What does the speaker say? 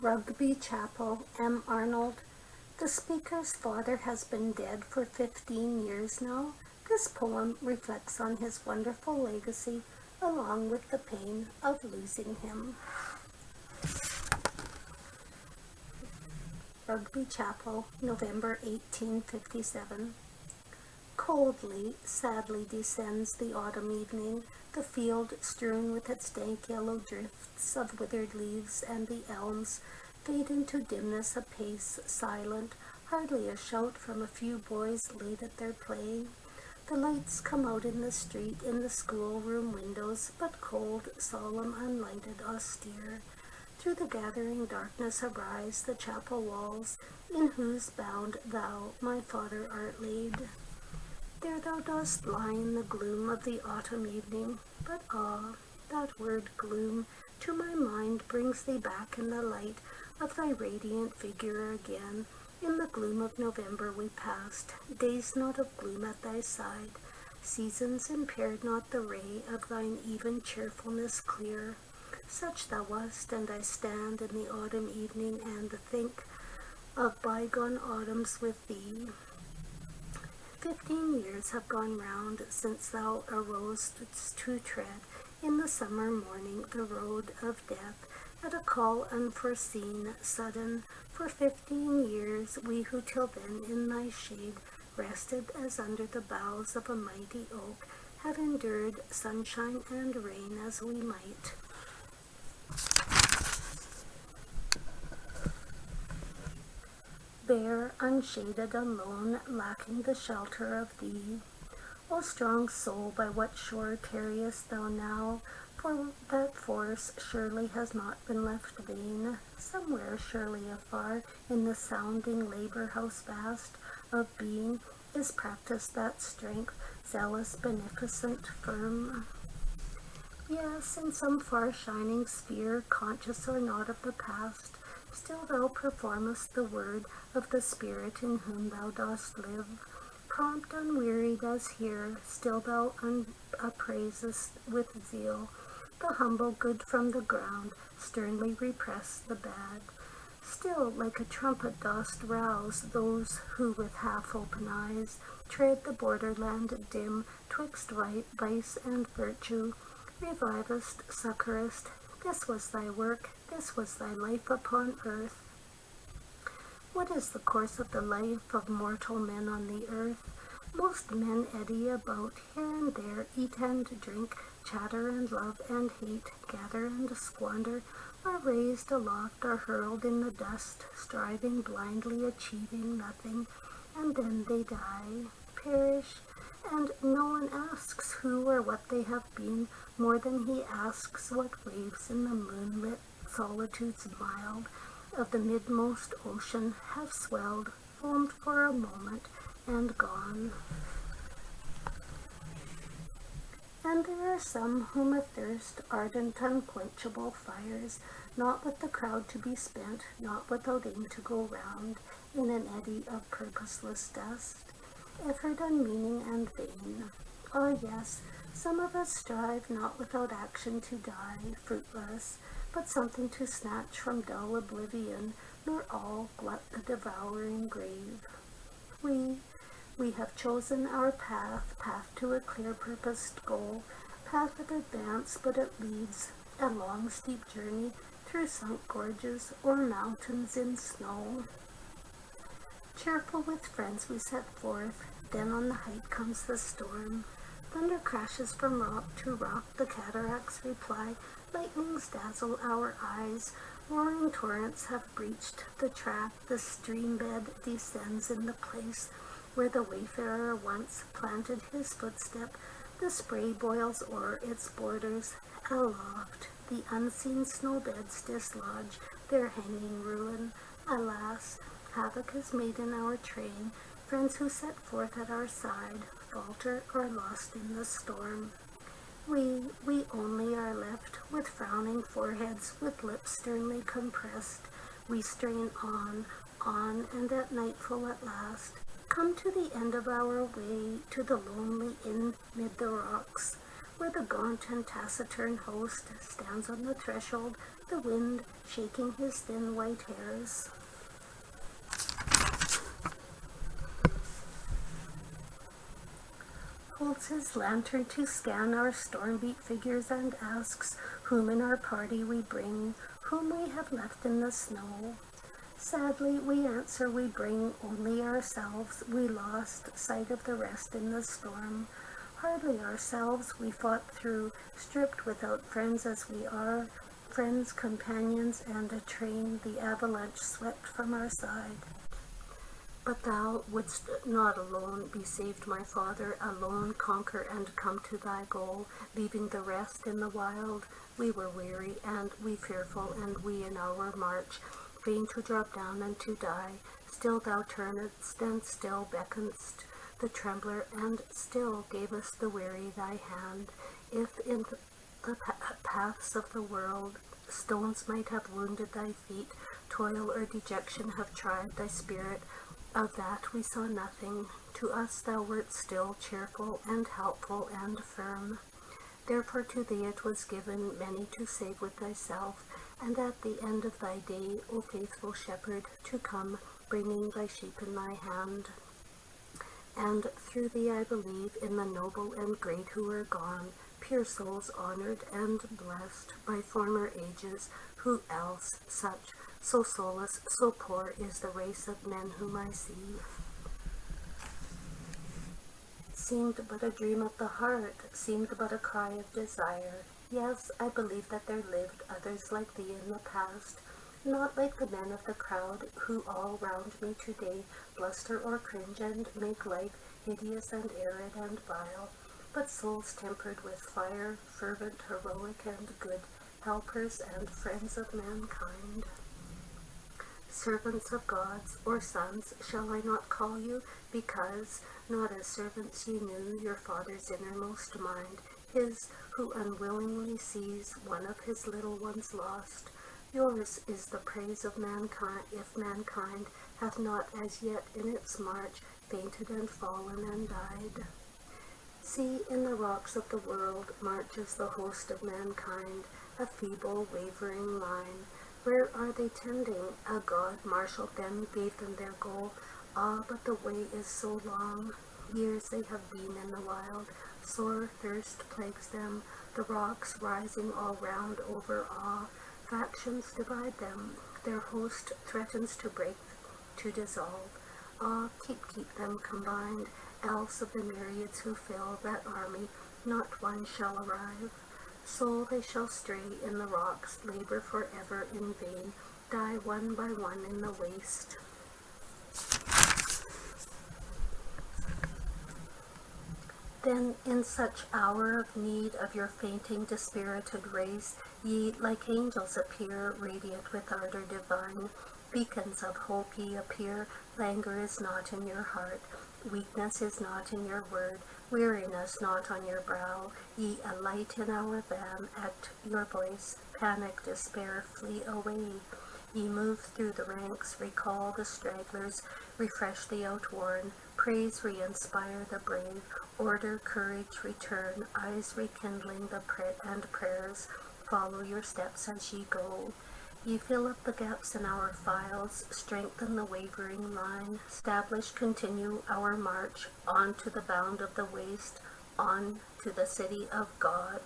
Rugby Chapel, M. Arnold. The speaker's father has been dead for 15 years now. This poem reflects on his wonderful legacy along with the pain of losing him. Rugby Chapel, November 1857. Coldly, sadly descends the autumn evening, the field strewn with its dank yellow drifts of withered leaves, and the elms fade into dimness apace, silent, hardly a shout from a few boys late at their play. The lights come out in the street, in the schoolroom windows, but cold, solemn, unlighted, austere. Through the gathering darkness arise the chapel walls, in whose bound thou, my father, art laid. There thou dost lie in the gloom of the autumn evening, but ah, that word gloom to my mind brings thee back in the light of thy radiant figure again. In the gloom of November we passed, days not of gloom at thy side, seasons impaired not the ray of thine even cheerfulness clear. Such thou wast, and I stand in the autumn evening and think of bygone autumns with thee. 15 years have gone round since thou arosest to tread in the summer morning the road of death, at a call unforeseen, sudden. For 15 years we who till then in thy shade rested as under the boughs of a mighty oak, have endured sunshine and rain as we might. Bare, unshaded, alone, lacking the shelter of thee. O strong soul, by what shore tarriest thou now? For that force surely has not been left vain. Somewhere, surely afar, in the sounding labor-house vast of being, is practiced that strength, zealous, beneficent, firm. Yes, in some far shining sphere, conscious or not of the past, still thou performest the word of the Spirit in whom thou dost live. Prompt, unwearied as here, still thou appraisest with zeal the humble good from the ground, sternly repress the bad. Still, like a trumpet dost rouse those who with half-open eyes tread the borderland dim twixt vice and virtue. Revivest, succorest, this was thy work, this was thy life upon earth. What is the course of the life of mortal men on the earth? Most men eddy about, here and there, eat and drink, chatter and love and hate, gather and squander, are raised aloft, are hurled in the dust, striving blindly, achieving nothing, and then they die, perish, and no one asks who or what they have been, more than he asks what waves in the moonlit solitudes mild of the midmost ocean have swelled, foamed for a moment, and gone. And there are some whom athirst, ardent, unquenchable fires, not with the crowd to be spent, not without aim to go round, in an eddy of purposeless dust, effort unmeaning and vain. Ah, yes, some of us strive not without action to die, fruitless, but something to snatch from dull oblivion, nor all glut the devouring grave. We have chosen our path to a clear purposed goal, path of advance, but it leads a long steep journey through sunk gorges or mountains in snow. Cheerful with friends we set forth, then on the height comes the storm. Thunder crashes from rock to rock, the cataracts reply, lightnings dazzle our eyes, roaring torrents have breached the track, the stream bed descends in the place where the wayfarer once planted his footstep, the spray boils o'er its borders, aloft the unseen snow beds dislodge their hanging ruin. Alas, havoc is made in our train, friends who set forth at our side falter or lost in the storm. We only are left with frowning foreheads, with lips sternly compressed. We strain on, and at nightfall at last come to the end of our way, to the lonely inn mid the rocks, where the gaunt and taciturn host stands on the threshold, the wind shaking his thin white hairs. Holds his lantern to scan our storm-beat figures and asks whom in our party we bring, whom we have left in the snow. Sadly, we answer we bring only ourselves. We lost sight of the rest in the storm. Hardly ourselves we fought through, stripped without friends as we are, friends, companions, and a train the avalanche swept from our side. But thou wouldst not alone be saved, my Father, alone conquer and come to thy goal, leaving the rest in the wild. We were weary, and we fearful, and we in our march, fain to drop down and to die. Still thou turnedst, and still beckonedst the trembler, and still gavest the weary thy hand. If in the paths of the world stones might have wounded thy feet, toil or dejection have tried thy spirit, of that we saw nothing. To us thou wert still cheerful and helpful and firm. Therefore to thee it was given many to save with thyself, and at the end of thy day, O faithful shepherd, to come, bringing thy sheep in thy hand. And through thee I believe in the noble and great who are gone, pure souls honored and blessed by former ages. Who else such, so soulless, so poor is the race of men whom I see? Seemed but a dream of the heart, seemed but a cry of desire. Yes, I believe that there lived others like thee in the past, not like the men of the crowd who all round me today bluster or cringe and make life hideous and arid and vile, but souls tempered with fire, fervent, heroic, and good, helpers and friends of mankind. Servants of gods, or sons, shall I not call you, because not as servants ye knew your Father's innermost mind, his who unwillingly sees one of his little ones lost. Yours is the praise of mankind, if mankind hath not as yet in its march fainted and fallen and died. See, in the rocks of the world marches the host of mankind, a feeble, wavering line. Where are they tending? A God marshalled them, gave them their goal. Ah, but the way is so long. Years they have been in the wild. Sore thirst plagues them, the rocks rising all round over awe. Factions divide them, their host threatens to break, to dissolve. Ah, keep them combined, else of the myriads who fill that army, not one shall arrive. So they shall stray in the rocks, labor forever in vain, die one by one in the waste. Then in such hour of need of your fainting, dispirited race, ye like angels appear, radiant with ardor divine. Beacons of hope ye appear, languor is not in your heart, weakness is not in your word, weariness not on your brow. Ye a light in our van, at your voice, panic, despair flee away. Ye move through the ranks, recall the stragglers, refresh the outworn, praise re-inspire the brave, order, courage return, eyes rekindling and prayers follow your steps as ye go. Ye fill up the gaps in our files, strengthen the wavering line, establish, continue our march on to the bound of the waste, on to the city of God.